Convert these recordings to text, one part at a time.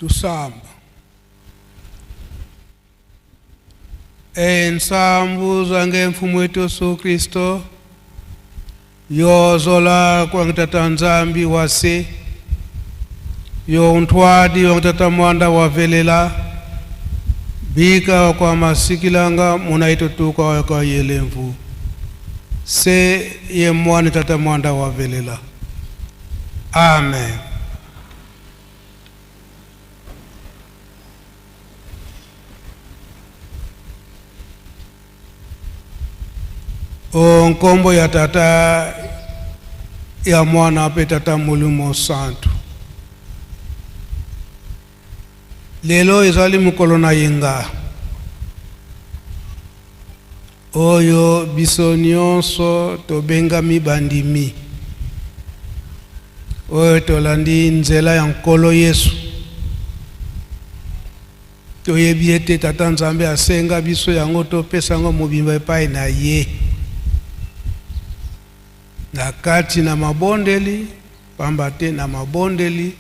tusamba. Ensambu zange mfumu wetu Yesu Kristo, yozola kwa ngitata nzambi wase, yo untwadi wa ngitata mwanda wavelela, bika kwa masikilanga munaitotuka kwa yelemvu. Se ye mwani tata mwanda wavelela. Amen. O nkombo ya tata ya mwana pe tata mulimo santu. Lelo izali mukolo na yenga. Oyo biso nyonso tobenga mibandimi. Oyo tolandi nzela ya nkolo Yesu. Toyebi ete tata Nzambe asenga biso yango topesa ngo mobimba epai na ye. Na kati na mabondeli, pambate na mabondeli,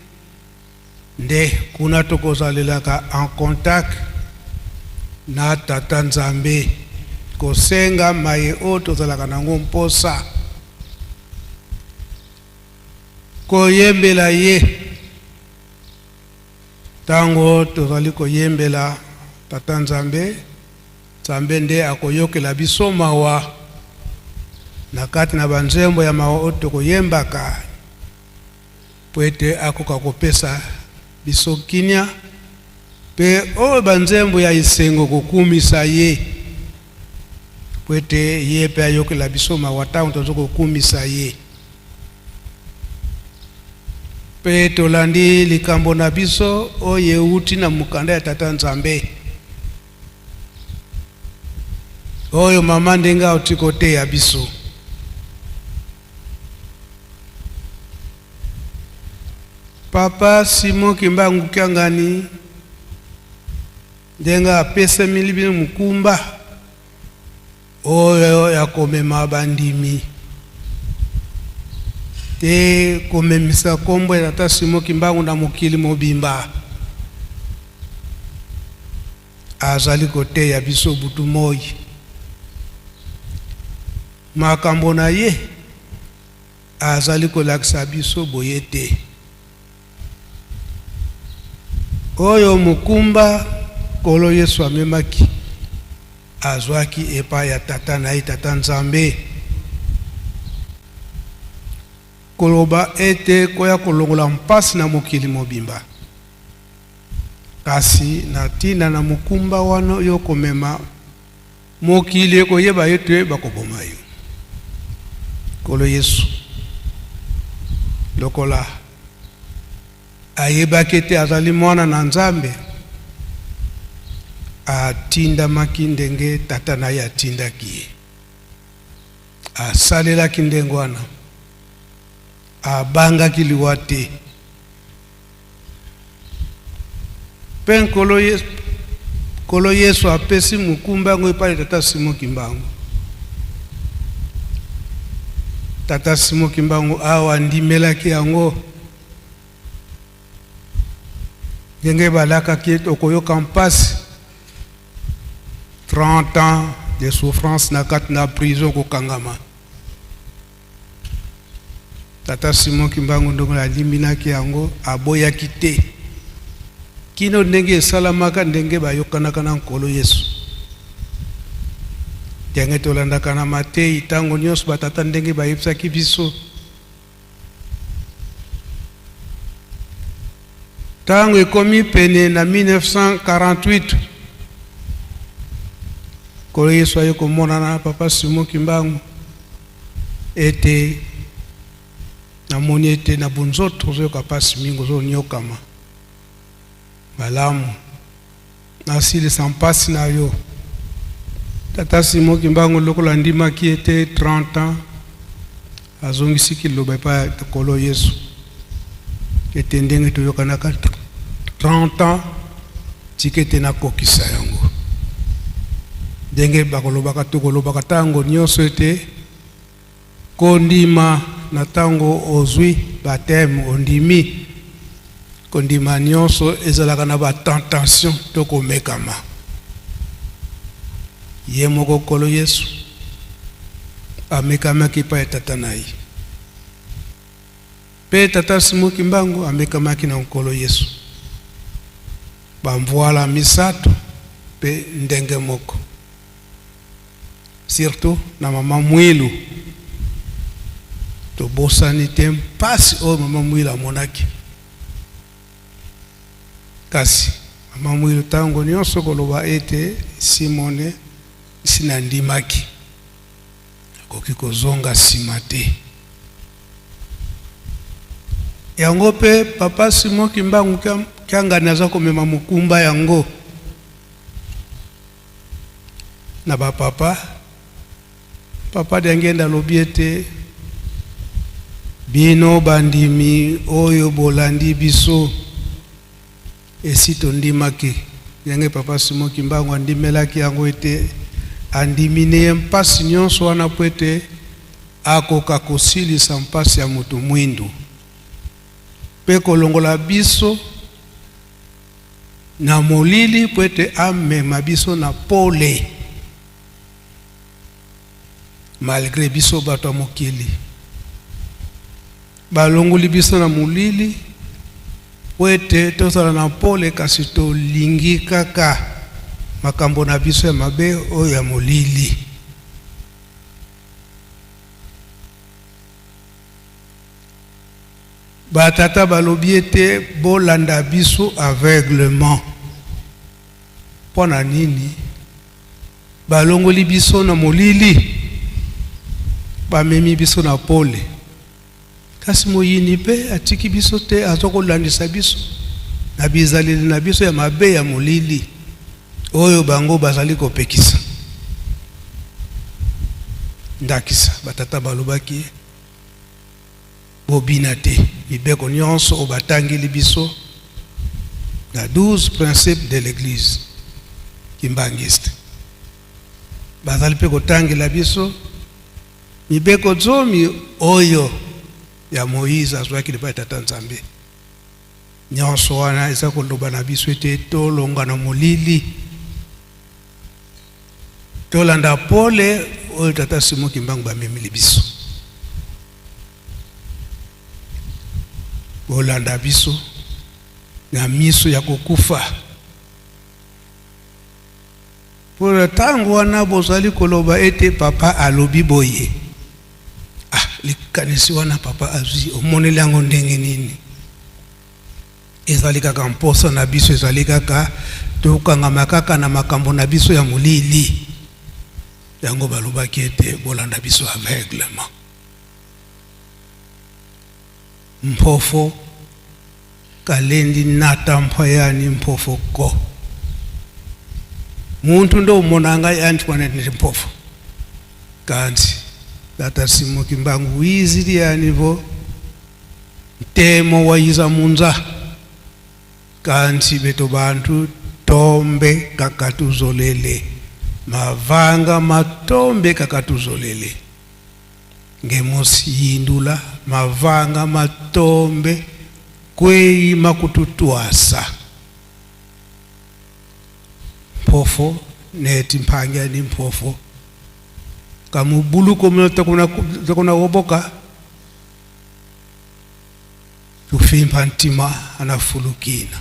nde kuna tokozalelaka en contact na tata Nzambe. Kosenga maye o tozalaka nango mposa. Koyembela ye. Tango tozali koyembela tata Nzambe, Nzambe nde akoyokela biso mawa. Na kati na banzembo ya mawa o tokoyembaka. Pwete akoka kopesa biso kinya. Pe o banzembo ya isengo kukumisa ye. Pwete ye pe ayokela biso mawa tango tozoko kukumisa ye. Pe tolandi likambo na biso o yeuti na mukanda ya tata Nzambe. Oyo mama ndenga otikote ya biso. Papa Simon Kimbangu Kyangani ndenga apesa milibi mukumba oyo ya komema bandimi. Te komemisa kombo ya tata Simon Kimbangu na mokili mobimba. Azali kote ya biso butu moi. Makambo na ye azali kolakisa biso boyete. Oyo mukumba kolo Yesu amemaki azwaki epa ya tata na ye tata Nzambe. Koloba ete koya kolongola mpasi na mokili mobimba. Kasi na tina na mukumba wano yo komema mokili koyeba yetu bakoboma yo. Kolo Yesu lokola ayebaki te azali mwana na Nzambe, atindamaki ndenge tata na ye atindaki ye. Asalelaki ndenge wana, abangaki liwa te. Pe kolo Yesu apesi mukumba ngo epai tata Simon Kimbangu. Tata Simon Kimbangu awa ndimelaki yango. Ngenge balaka kieto koyoka mpasi 30 ans de souffrance na kati na prison kokangama. Tata Simon Kimbangu ndongo aliminaki yango aboyaki te. Kino ndenge esalamaka ndenge bayokanaka na nkolo Yesu. Ndenge tolandaka na Matei tango nyonso batata ndenge bayebisaki biso. Tango ekomi pene na 1948 kolo Yesu ayo komona na papa Simon Kimbangu ete namoni ete na bunzoto zoyoka pasi mingo zo nyokama malamu nasili sampasi na yo. Tata Simon Kimbangu lokola ndimaki ete 30 ans azongisi kiloba pa kolo Yesu ete ndenge toyokanaka 30 ans tikete na kokisa yango. Ndenge bakolobaka tokolobaka tango nyonso ete kondima na tango ozwi bateme ondimi kondima nyonso ezalaka na ba tentation tokomekama ye moko kolo Yesu amekamaki pa tata na ye pe tata Simoki Mbangu amekamaki na nkolo Yesu bamvoala misato pe ndenge moko surtout na mama Mwilu to bosani te mpasi o mama Mwilu amonaki kasi mama Mwilu tango nyonso koloba ete Simone sinandimaki akoki kozonga nsima te yango pe papa Simoki Mbangu kyangani aza komema mokumba yango na bapapa papa diangenda lobi ete bino bandimi oyo bolandi biso esito ndimaki yange papa Simoki Mbangu andimelaki yango ete andimine mpasi nyonso wana po ete akoka kosilisa mpasi ya mutu mwindu pe kolongola biso na molili po ete amema biso na pole malgré biso bato ya mokili balongoli biso na molili po ete tozala na pole kasi tolingi kaka makambo na biso ya mabe oyo ya molili batata balobi ete bolanda biso aveuglement pona nini balongoli biso na molili bamemi biso na pole kasi moyini pe atiki biso te azokolandisa biso na bizaleli na biso ya mabe ya molili oyo bango bazali kopekisa ndakisa batata balobaki bobina te mibeko nyonso obatangeli biso na 12 principes de l'église kimbangiste bazali pe kotangela biso mibeko zomi oyo ya Moïse azwaki lipa tata Nzambe nyonso wana eza koloba na biso ete tolonga na molili tolanda pole oyo tata Simoki Mbangu bamemeli biso bolanda biso na miso ya kokufa pour tango wana bozali koloba ete papa alobi boye likanisi wana papa azwi omoneli yango ndenge nini ezali kaka mposa na biso ezali kaka tokangama kaka na makambo na biso ya molili yango balobaki ete bolanda biso aveuglement mpofo kalendi nata mpayani mpofo ko muntu ndo umonanga yanti kwane ndi mpofo kanti tata Simoki Mbangu wiziri yanivo temo wayiza munza kanti beto bantu tombe kakatuzolele mavanga matombe kakatuzolele ngemosi yindula mavanga matombe kwei makututwasa mpofo neti mpanga ni mpofo kamubulu komnota kuna woboka tufimpa ntima anafulukina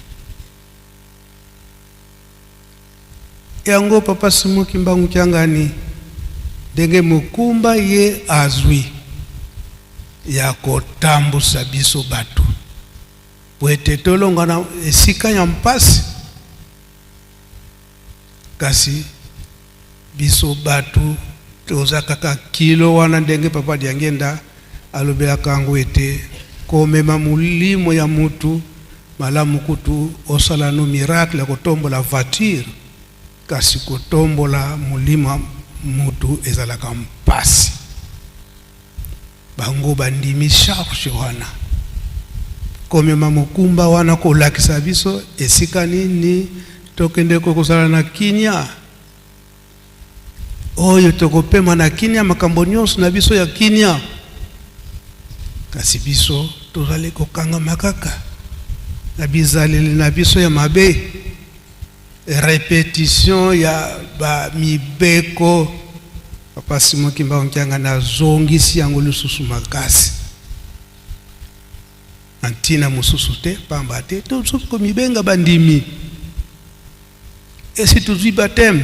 yango papa Simoki Mbangu kyangani denge mukumba ye azwi ya kotambusa biso batu wete tolonga na esika ya mpasi kasi biso batu toza kaka kilo wana ndenge papa diangenda alobela kango ete komema mulimo ya mutu malamu kutu osala no miracle kotombola voiture kasi kotombola mulima mutu ezalaka mpasi bango bandimi charge wana komema mukumba wana kolakisa biso esika nini tokende kokosala na kinya oyo tokopema na kinya makambo nyonso na biso ya kinya kasi biso tozali kokanga makaka na bizaleli na biso ya mabe répétition ya ba mibeko Papa Simon Kimbangu Nkyanga na zongisi yango lisusu makasi antina mususu te pamba te to ko mibenga bandimi esi tuzwi baptême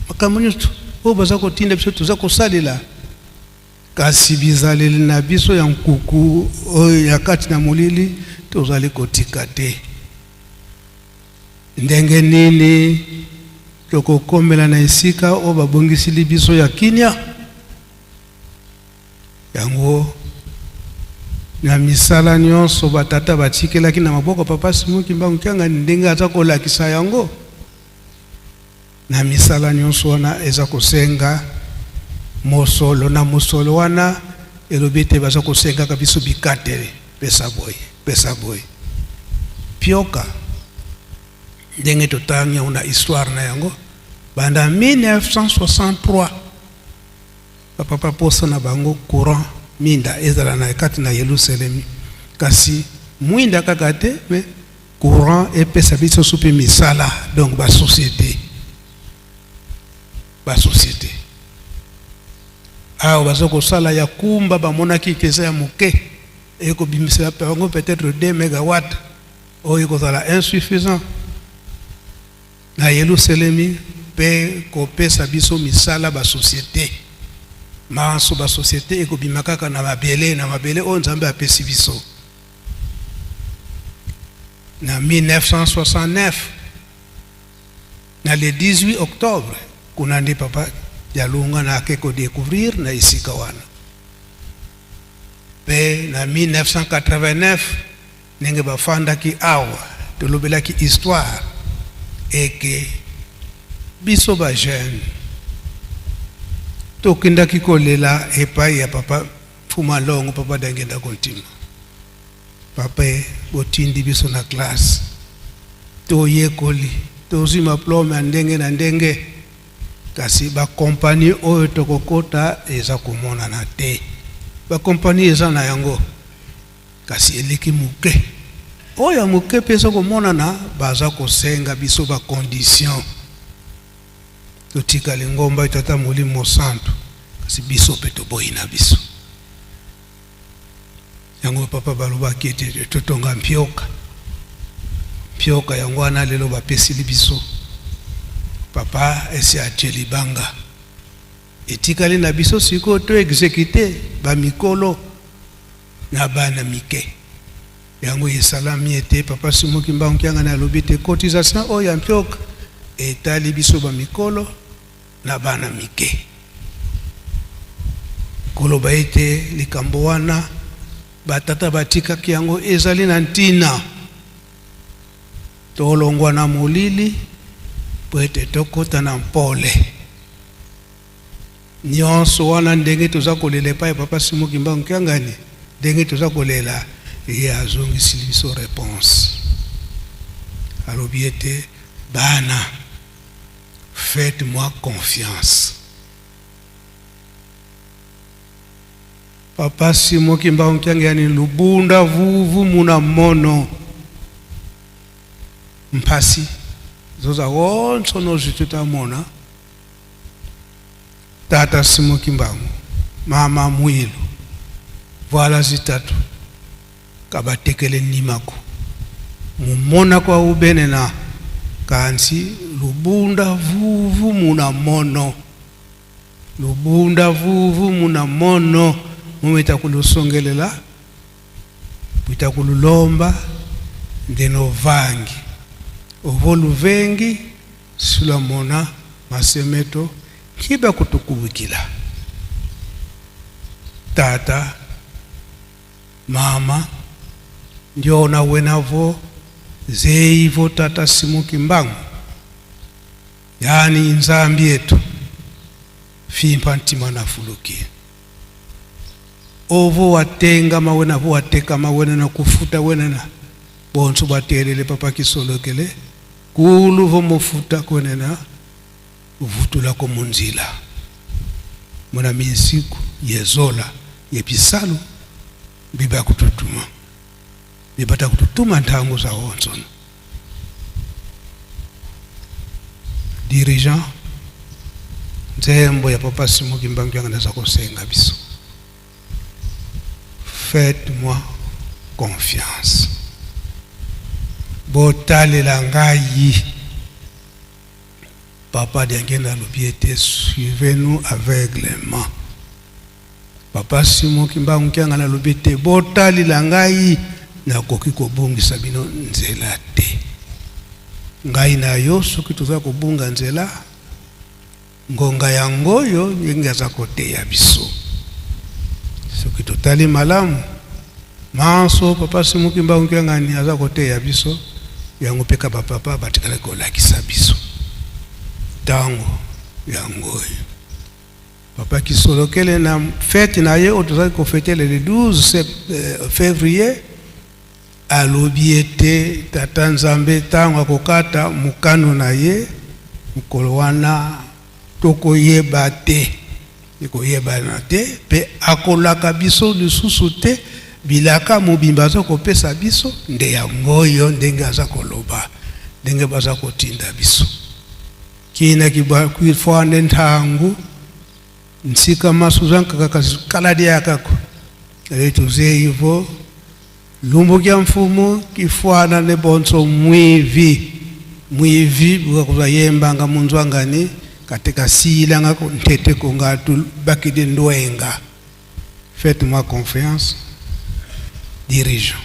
makamoni o bazako tinda biso tuzako salela kasi bizaleli na biso ya nkuku oyo ya kati na molili tozali kotika te ndenge nini tokokomela na esika o babongisili biso ya kinya yango na misala nyonso batata batikelaki na maboko Papa Simon Kimbangu Nkyanga ndenge aza kolakisa yango na misala nyonso wana eza kosenga mosolo na mosolo wana elobi te baza kosenga ka biso bikatele pesa boy pioka ndenge totanya una histoire na yango banda 1963 papa posa na bango courant minda ezala na kati na Yerusalem kasi mwinda kaka te mais courant epesa biso supe misala donc ba société aho bazoko sala ya kumba bamonaki kesa ya moke eko bimisa bango peut-être 2 mégawatts oyo kozala insuffisant na Yerusalem pe kopesa biso misala ba société maso ba société eko bimakaka na mabele o nzambe apesi biso na 1969 na le 18 octobre kuna ndi Papa Jalunga na keko découvrir na isika wana pe na 1989 nenge bafandaki awa tolobelaki histoire eke biso ba jeune tokendaki kolela epai ya Papa Fuma Longo Papa Dangenda Kontima papa botindi biso na classe toyekoli tozima diplôme ndenge na ndenge kasi ba compagnie oyo tokokota eza komona na te ba compagnie eza na yango kasi eleki muke oyo muke pesa komona na baza kosenga biso ba condition totika lingomba itata Molimo Santo kasi biso peto boyina biso yango papa baloba kete totonga mpioka yango ana lelo bapesili biso papa esi ateli banga etikali na biso siko to exécuter ba mikolo na bana mike yango yesalami ete Papa Simon Kimbangu Nkyanga na lobi te cotisation oyo mpioka etali biso ba mikolo na bana mike koloba ete likambo wana batata batikaki yango ezali na ntina tolongwa na molili po ete tokota na mpole nyonso wana ndenge toza kolela epai Papa Simon Kimbangu Nkyanga ndenge toza kolela ye azongisili biso réponse alobi ete bana faites-moi confiance. Papa Simon Kimbangu Nkyanga ni lubunda vuvu muna mono mpasi zoza wonso no jituta mona tata Simon Kimbangu mama Mwilu voilà zitatu kabatekele nimako mumona kwa ubene na kansi lubunda vuvu muna mono lubunda vuvu muna mono mumeta kulusongelela buita kululomba ndeno vangi ovolu vengi sulamona masemeto kiba kutukubikila tata mama ndio na wenavo zeivo tata Simon Kimbangu yani nzambi yetu fimpa ntima na fuluki ovo watenga mawena vo wateka mawena na kufuta wena na bonso baterele papa kisolokele kulu vo mofuta kwena na uvutula ko munzila mona minsiku yezola yepisalo biba kututuma bibata kututuma ntango za honzono dirigeant nzembo ya papa Simon Kimbangu yanga naza kosenga biso. Faites-moi confiance. Botalela ngai. Papa Diangena Lobiete, suivez-nous aveuglément. Papa Simon Kimbangu yanga Lobiete, botalela ngai na koki kobungisa bino nzela te. Ngai na yo soki toza kobunga nzela ngonga yango yo yengaza kote ya biso. Soki totali malamu manso papa Simon Kimbangu ngani aza kote ya biso yango peka papa batikala kolakisa biso tango yango papa kisolokele na fête na ye otoza ko fêter le 12 février alobi ete tata Nzambe tango akokata mukano na ye mukolo wana tokoyeba te koyebana te pe akolaka biso lisusu te bilaka mobimba aza kopesa biso nde yango yo ndenge aza koloba ndenge baza kotinda biso kina kifwane ntangu nsika masuzanka kaladi yakako letuze hivyo lumbu kya mfumu kifwana ne bonso mwivi bukakuza yembanga munzwangani katika sila nga ntete konga tu bakide ndwenga. Faites-moi confiance, dirigeant.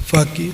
Faki.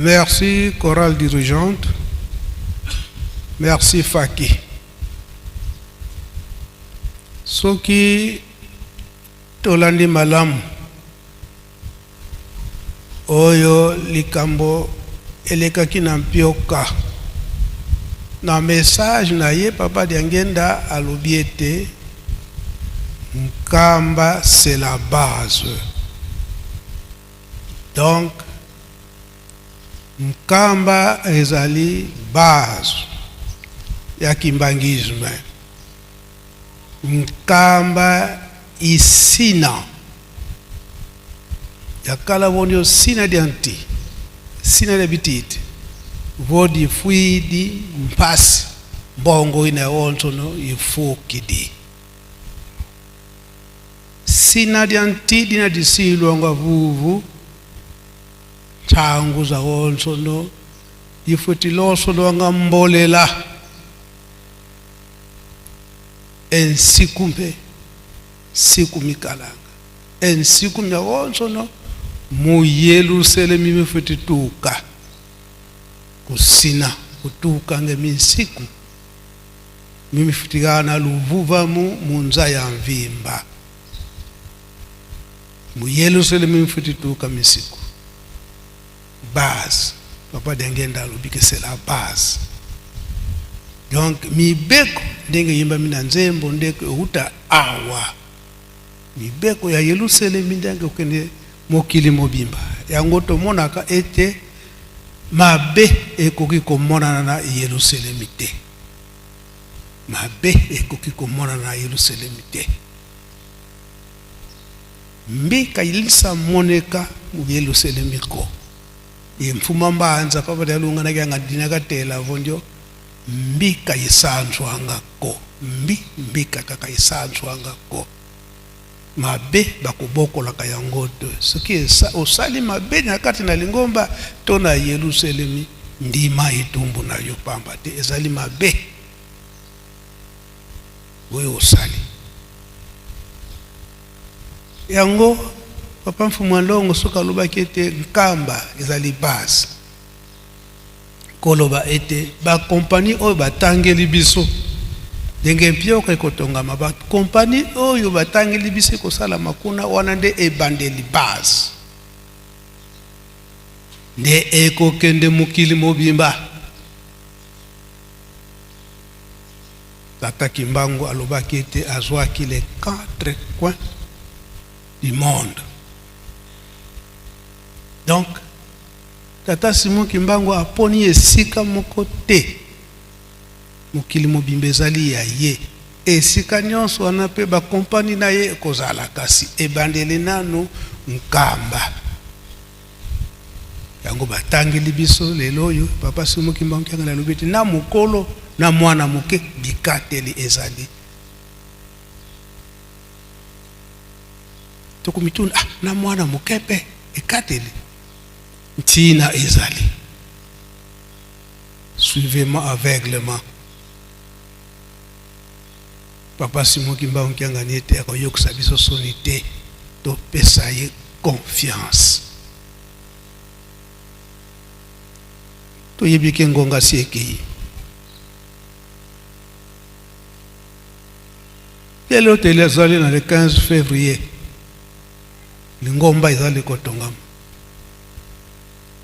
Merci, chorale dirigeante. Merci, Faki. Soki tolandi malamu oyo likambo elekaki na mpioka na message na ye papa Diangenda alobi ete nkamba c'est la base. Donc nkamba ezali base ya kimbangisme. Nkamba isina yakala vonyo sina dianti sina de bititi vodi fuidi mpasi bongo ina onto no ifukidi sina dianti dina disilo nga vuvu changu za onto no ifutiloso lo nga mbolela ensikumbe sikumikalanga ensikumya onto no mu Yerusalemu mifutituka kusina kutuka ngeminsiku mimifutikana luvuva munza ya mvimba mu Yerusalemu mifutituka misiku base papa Diangenda alobike c'est la base. Donc mibeko ndenge yimba mina nzembo ndeke uta awa mibeko ya Yerusalemu ndenge ukende mokili mobimba yango tomonaka ete mabe ekoki komonana na Yerusalemu te. Mabe ekoki komonana na Yerusalemu te. Mbika ilisa moneka mu Yerusalemu ko mfuma mbanza papa dalunga na kyanga dinaka tela vonjo mbika yisanzwanga ko mbika kaka yisanzwanga ko mabe bakubokola kayangoto soki osali mabe na kati na lingomba tona Yerusalemu ndima itumbu na yopamba te ezali mabe oyo osali yango papa mfumu ndongo soka lobaki ete nkamba ezali base koloba ete ba compagnie oyo batangeli biso ndenge mpioka ekotongama ba compagnie oyo batangeli biso kosala makuna wana nde ebandeli base nde ekokende mokili mobimba. Tata Kimbangu alobaki ete azwaki les 4 coins du monde. Donc Tata Simon Kimbangu aponi esika moko te mokili mobimba ezali ya ye esika nyonso wana pe ba compagnie na ye kozala kasi ebandeli nano nkamba yango batangeli biso lelo oyo papa Simon Kimbangu kyanga lobeti na mokolo na mwana moke bikateli ezali tokumituna na mwana moke pe ekateli ntina ezali suivez-moi aveuglement. Papa Simon Kimbangu kyanga niete akoyokisa biso soni te to pesa ye confiance to yebike ngonga sieki lelo tele ezali na le 15 février lingomba ezali kotongama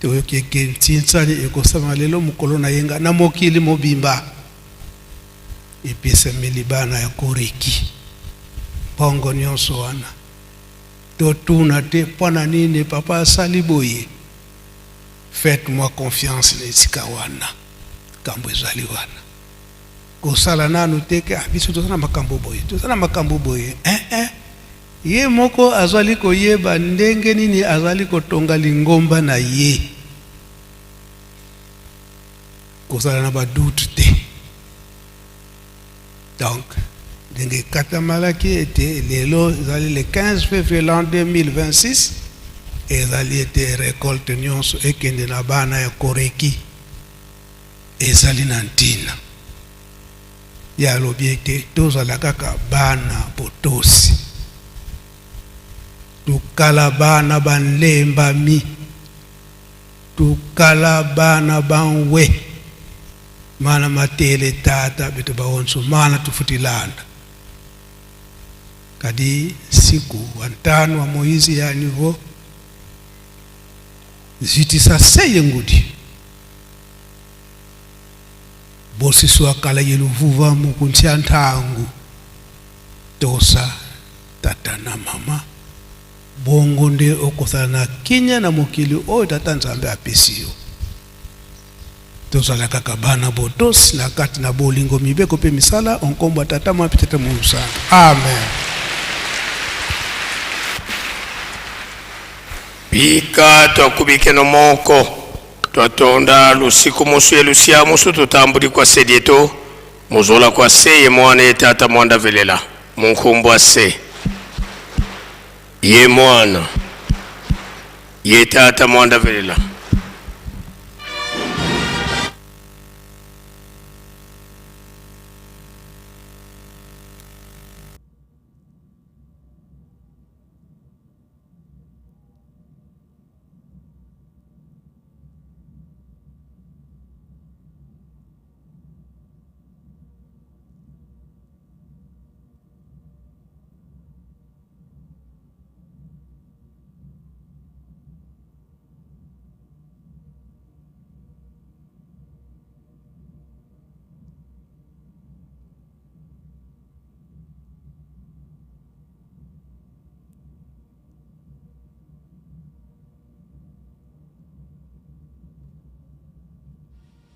to yokeke ntinsali ekosama lelo mukolo na yenga na mokili mobimba epesa milibana ya koreki bongo nyonso wana totuna te pona nini papa asali boye. Faites-moi confiance l'esika wana kambo ezali wana kosala nanu teke biso tozana makambo boye ye moko azali koyeba ndenge nini azali kotonga lingomba na ye kosala na badoute te. Donc ndenge katamalaki ete lelo ezali le 15 février l'an 2026 ezali ete récolte nyonso ekende na bana ya koreki ezali na ntina ya lobi ete tozala kaka bana potosi tukala bana banlembami tukala bana banwe mana matele tata beto baonso mana tufutilanda kadi siku wantano wa Moizi ya nivo zitisa seye ngudi bosi swakala yeluvuva mukuntia ntangu tosa tata na mama bongo nde okothana kinya na mokili o tata nzambe apesio tosa la kakabana botos na kati na bolingo mibeko pe misala onkomba tata mapitete musa amen. Pika twakubike no moko twatonda lusiku musu yelusia musu tutambuli kwa sedieto muzola kwa seye mwana tata mwanda velela munkumbwa se ye mwana ye tata mwanda velela